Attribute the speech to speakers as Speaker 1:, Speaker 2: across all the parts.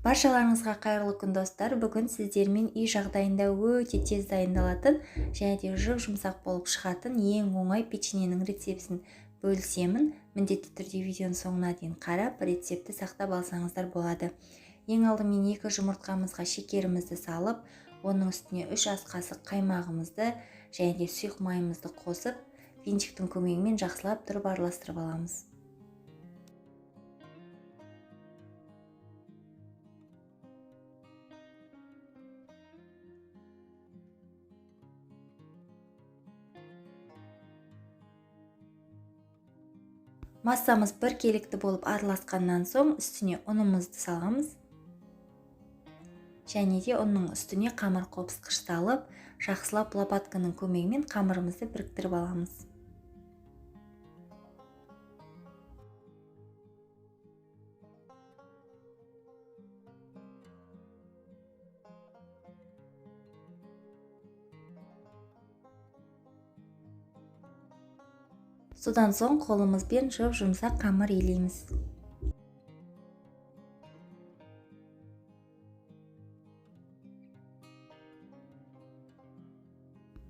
Speaker 1: Баршаларыңызға қайырлы күн достар. Бүгін сіздермен үй жағдайында өте тез дайындалатын және де жұмсақ болып шығатын ең оңай печеньенің рецептін бөлісемін. Міндетті түрде видеоның соңына дейін қарап, рецепті сақтап алсаңыздар болады. Ең алдымен 2 жұмыртқамызға шекерімізді салып, оның үстіне 3 ас қасық қаймағымызды және де сұйық майымызды қосып, венчиктің көмегімен жақсылап тұрып араластырып аламыз. Массамыз біркелікті болып араласқаннан соң үстіне ұнымызды саламыз. Және де ұнның үстіне қамыр қопсытқыш салып, жақсылап лопатканың көмегімен қамырымызды біріктіріп аламыз. Содан соң қолымызбен жұмсақ қамыр илейміз.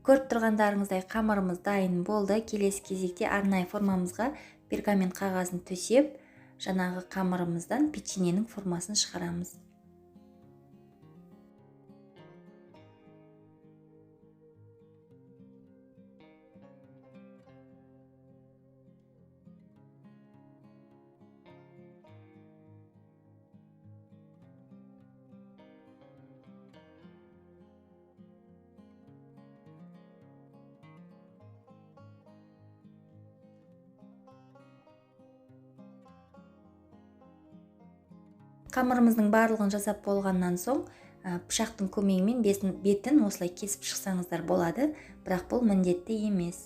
Speaker 1: Көріп тұрғандарыңыздай қамырымыз дайын болды. Келесі кезекте арнайы формамызға пергамент қағазын төсеп, жаңағы қамырымыздан печеньенің формасын шығарамыз. Қамырымыздың барлығын жасап болғаннан соң, пышақтың көмегімен бетін осылай кесіп шықсаңыздар болады, бірақ бұл міндетті емес.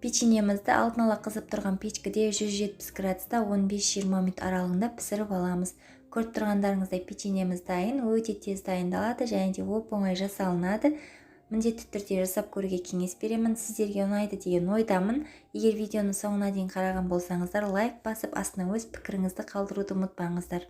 Speaker 1: Печеньемізді алдын ала қызып тұрған печкіде 170 градуста 15-20 минут аралығында пісіріп аламыз. Көріп тұрғандарыңыздай печеньеміз дайын, өте тез дайындалады және де оп-оңай жасалынады. Міндетті түрде жасап көруге кеңес беремін. Сіздерге ұнайды деген ойдамын. Егер видеоны соңына дейін қараған болсаңыздар, лайк басып, астына өз пікіріңізді қалдыруды ұмытпаңыздар.